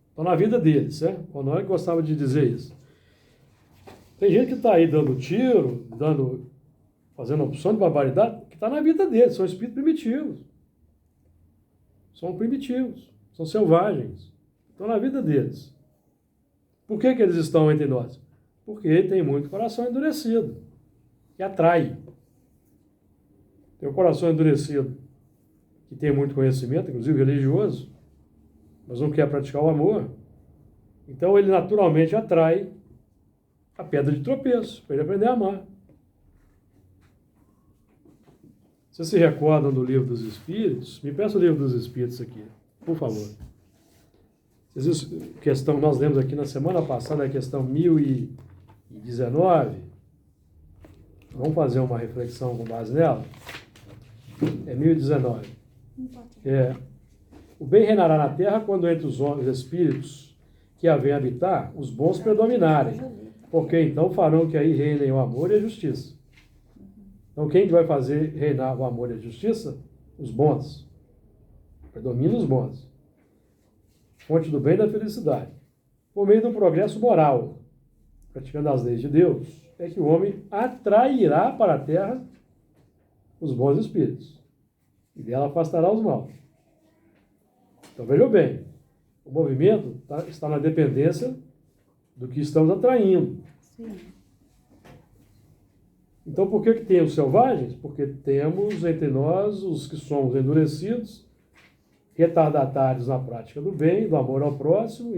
Estão na vida deles, né? O Honório gostava de dizer isso. Tem gente que está aí dando tiro, fazendo opção de barbaridade, que está na vida deles, são espíritos primitivos. São primitivos, são selvagens, estão na vida deles. Por que eles estão entre nós? Porque tem muito coração endurecido, que atrai. Tem o coração endurecido, que tem muito conhecimento, inclusive religioso, mas não quer praticar o amor. Então ele naturalmente atrai a pedra de tropeço, para ele aprender a amar. Vocês se recordam do Livro dos Espíritos? Me peça o Livro dos Espíritos aqui, por favor. Nós lemos aqui na semana passada a questão 1019. Vamos fazer uma reflexão com base nela? É 1019. O bem reinará na terra quando entre os homens espíritos que a vêm habitar, os bons predominarem, porque então farão que aí reinem o amor e a justiça. Então quem vai fazer reinar o amor e a justiça? Os bons. Predominam os bons. Fonte do bem e da felicidade. Por meio do progresso moral, praticando as leis de Deus, é que o homem atrairá para a terra os bons espíritos, e dela afastará os maus. Então vejam bem, o movimento está na dependência do que estamos atraindo. Sim. Então por que tem os selvagens? Porque temos entre nós os que somos endurecidos, retardatários na prática do bem, do amor ao próximo,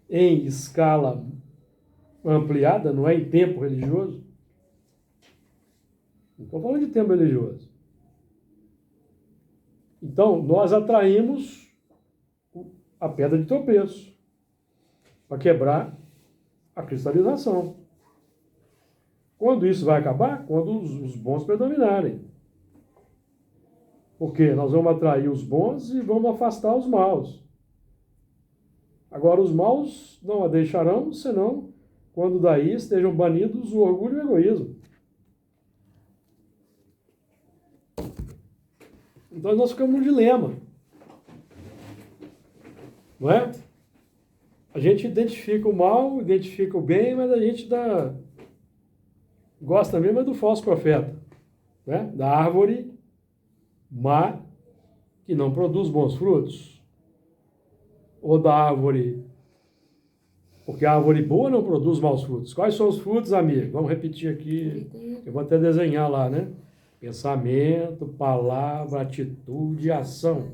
em escala ampliada, não é em tempo religioso. Não estou falando de tempo religioso. Então, nós atraímos a pedra de tropeço para quebrar a cristalização. Quando isso vai acabar? Quando os bons predominarem. Porque nós vamos atrair os bons e vamos afastar os maus. Agora, os maus não a deixarão, senão quando daí estejam banidos o orgulho e o egoísmo. Então nós ficamos num dilema. Não é? A gente identifica o mal, identifica o bem, mas a gente gosta mesmo do falso profeta. Né? Da árvore má que não produz bons frutos. Ou da árvore... Porque a árvore boa não produz maus frutos. Quais são os frutos, amigo? Vamos repetir aqui. Eu vou até desenhar lá, né? Pensamento, palavra, atitude e ação.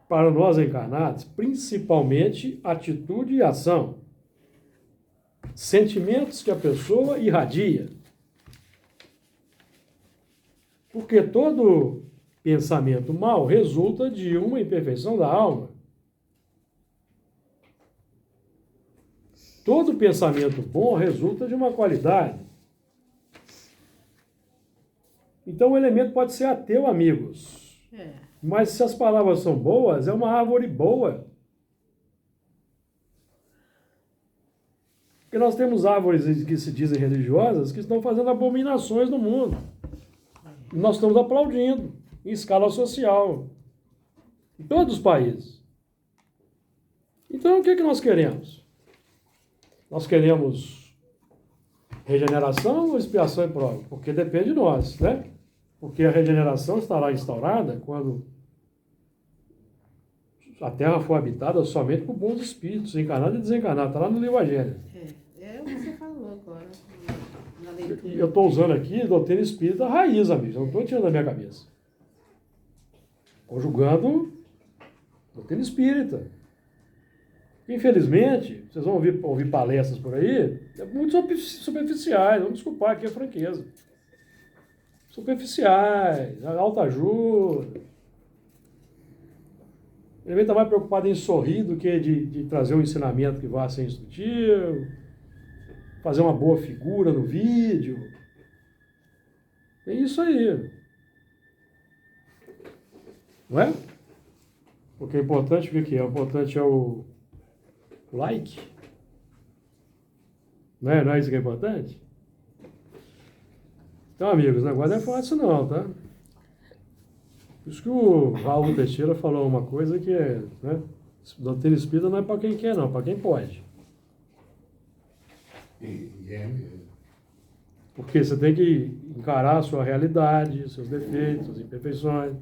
Para nós encarnados, principalmente atitude e ação. Sentimentos que a pessoa irradia. Porque todo pensamento mau resulta de uma imperfeição da alma. Todo pensamento bom resulta de uma qualidade. Então o elemento pode ser ateu, amigos. Mas se as palavras são boas, é uma árvore boa. Porque nós temos árvores que se dizem religiosas que estão fazendo abominações no mundo. E nós estamos aplaudindo em escala social. Em todos os países. Então o que nós queremos? Nós queremos regeneração ou expiação e prova? Porque depende de nós, né? Porque a regeneração estará instaurada quando a Terra for habitada somente por bons espíritos, encarnados e desencarnados. Está lá no livro Gênesis. É o que você falou agora, na leitura. Eu estou usando aqui doutrina espírita raiz, amigos. Eu não estou tirando da minha cabeça. Conjugando doutrina espírita. Infelizmente, vocês vão ouvir palestras por aí, muito superficiais, vamos desculpar aqui a franqueza. Superficiais, alta ajuda. Ele está mais preocupado em sorrir do que de trazer um ensinamento que vá ser instrutivo, fazer uma boa figura no vídeo. É isso aí. Não é? Porque é importante o que é? O importante é o like. Não é isso que é importante? Então, amigos, o negócio não é fácil não, tá? Por isso que o Raul Teixeira falou uma coisa que é, né? Doutrina espírita não é para quem quer, não, para quem pode. Porque você tem que encarar a sua realidade, seus defeitos, suas imperfeições,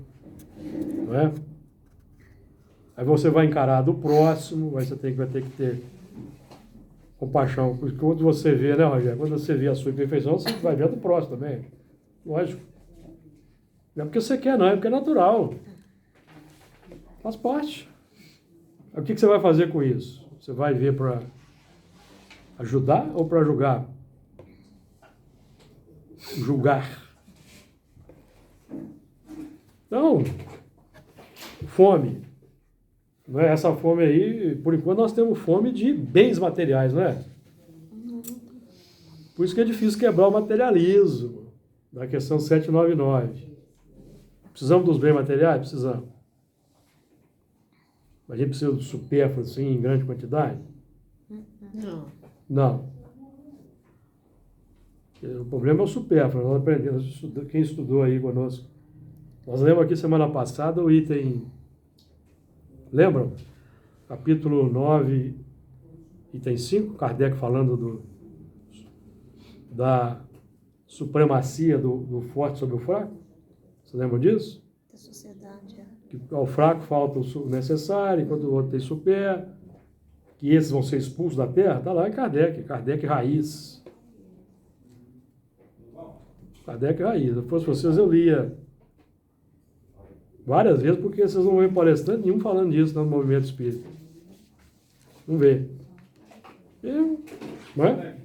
não é? Aí você vai encarar do próximo, aí você vai ter que ter compaixão. Porque quando você vê, né, Rogério? Quando você vê a sua imperfeição, você vai ver a do próximo também. Lógico. Não é porque você quer, não, é porque é natural. Faz parte. Aí, o que você vai fazer com isso? Você vai ver para ajudar ou para julgar? Julgar. Então, fome. Não é? Essa fome aí, por enquanto nós temos fome de bens materiais, não é? Por isso que é difícil quebrar o materialismo, da questão 799. Precisamos dos bens materiais? Precisamos. Mas a gente precisa do supérfluo, assim, em grande quantidade? Não. Não. O problema é o supérfluo. Nós aprendemos, quem estudou aí conosco. Nós lemos aqui semana passada o item... Lembram? Capítulo 9, item 5, Kardec falando da supremacia do forte sobre o fraco? Você lembra disso? Da sociedade. Que ao fraco falta o necessário, enquanto o outro tem super, que esses vão ser expulsos da terra. Está lá em Kardec raiz. Kardec raiz. Se fosse vocês, eu lia várias vezes, porque vocês não veem palestrante nenhum falando disso no movimento espírita. Não vê. Não é?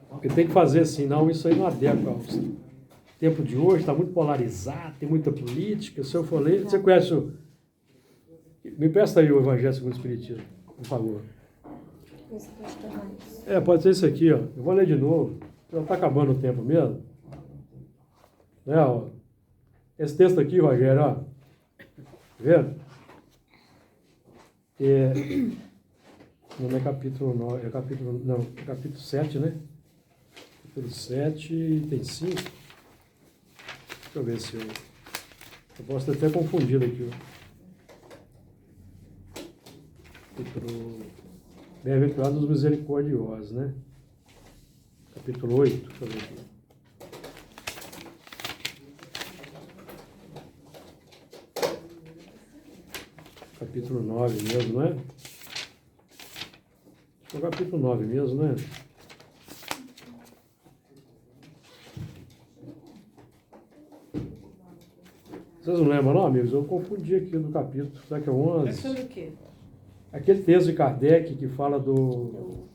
Porque tem que fazer assim, não, isso aí não adequa ao tempo de hoje, está muito polarizado, tem muita política. Se eu for ler, você conhece o... Me presta aí o Evangelho segundo o Espiritismo, por favor. Esse que eu acho que é mais. Pode ser isso aqui, ó. Eu vou ler de novo. Já está acabando o tempo mesmo. Ó. Esse texto aqui, Rogério, ó. Tá vendo? Não é capítulo 9, é capítulo 7, né? Capítulo 7, tem 5. Deixa eu ver se eu posso ter até confundido aqui, ó. Capítulo... Bem-aventurados os misericordiosos, né? Capítulo 8, deixa eu ver aqui. Capítulo 9 mesmo, não é? É o capítulo 9 mesmo, né? Vocês não lembram, não, amigos? Eu confundi aqui no capítulo. Será que é 11? É sobre o quê? Aquele texto de Kardec que fala do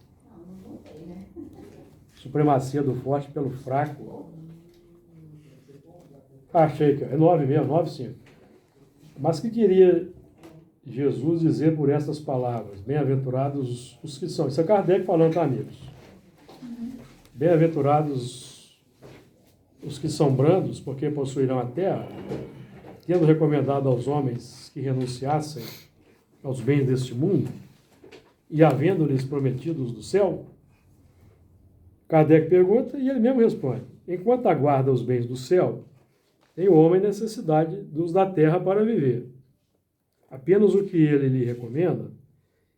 supremacia do forte pelo fraco. Achei que é 9 mesmo, 9,5. Mas que queria Jesus dizer por estas palavras? Bem-aventurados os que são. Isso é Kardec falando, tá, amigos? Bem-aventurados os que são brandos, porque possuirão a terra, tendo recomendado aos homens que renunciassem aos bens deste mundo, e havendo-lhes prometidos do céu, Kardec pergunta e ele mesmo responde: enquanto aguarda os bens do céu, tem o homem necessidade dos da terra para viver. Apenas o que ele lhe recomenda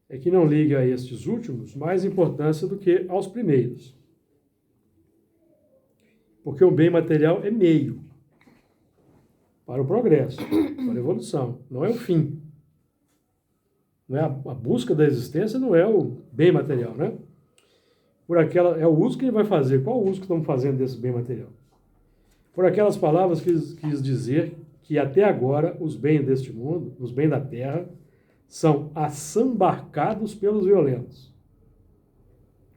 é que não ligue a estes últimos mais importância do que aos primeiros. Porque o bem material é meio para o progresso, para a evolução, não é o fim. Não é a busca da existência não é o bem material, né? É o uso que ele vai fazer. Qual o uso que estamos fazendo desse bem material? Por aquelas palavras quis dizer que até agora os bens deste mundo, os bens da terra, são assambarcados pelos violentos.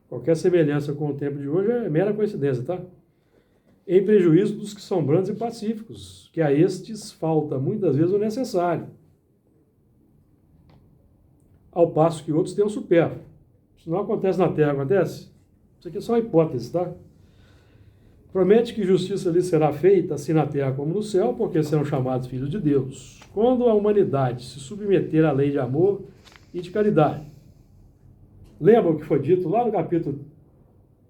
Qualquer semelhança com o tempo de hoje é mera coincidência, tá? Em prejuízo dos que são brandos e pacíficos, que a estes falta muitas vezes o necessário, ao passo que outros têm o supérfluo. Isso não acontece na terra, acontece? Isso aqui é só uma hipótese, tá? Promete que justiça lhe será feita, assim na terra como no céu, porque serão chamados filhos de Deus. Quando a humanidade se submeter à lei de amor e de caridade. Lembra o que foi dito lá no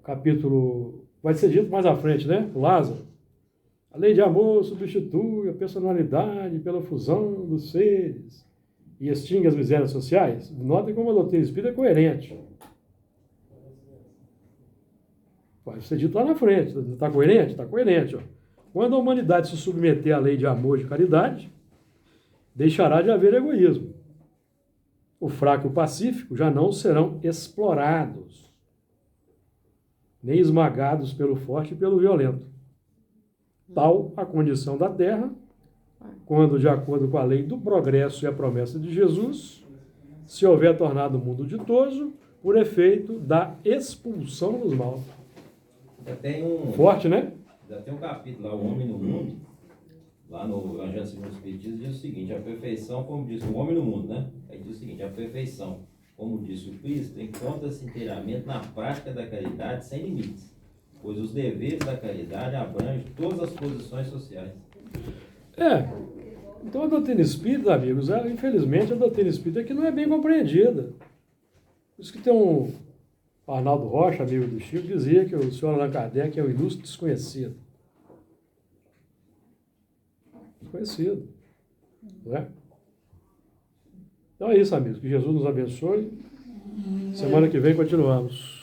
capítulo, vai ser dito mais à frente, né? O Lázaro. A lei de amor substitui a personalidade pela fusão dos seres e extingue as misérias sociais. Notem como a doutrina espírita é coerente. Vai ser dito lá na frente. Está coerente? Está coerente. Ó. Quando a humanidade se submeter à lei de amor e de caridade, deixará de haver egoísmo. O fraco e o pacífico já não serão explorados, nem esmagados pelo forte e pelo violento. Tal a condição da terra, quando, de acordo com a lei do progresso e a promessa de Jesus, se houver tornado o mundo ditoso por efeito da expulsão dos maus. Forte, né? Já tem um capítulo lá, O Homem no Mundo, lá no Evangelho segundo o Espiritismo, diz o seguinte: a perfeição, como disse o homem no mundo, né? Aí diz o seguinte: a perfeição, como disse o Cristo, encontra-se inteiramente na prática da caridade sem limites, pois os deveres da caridade abrangem todas as posições sociais. Então a doutrina espírita, amigos, infelizmente a doutrina espírita é que não é bem compreendida. Por isso que tem o Arnaldo Rocha, amigo do Chico, dizia que o senhor Allan Kardec é um ilustre desconhecido. Desconhecido. Não é? Então é isso, amigos. Que Jesus nos abençoe. Semana que vem continuamos.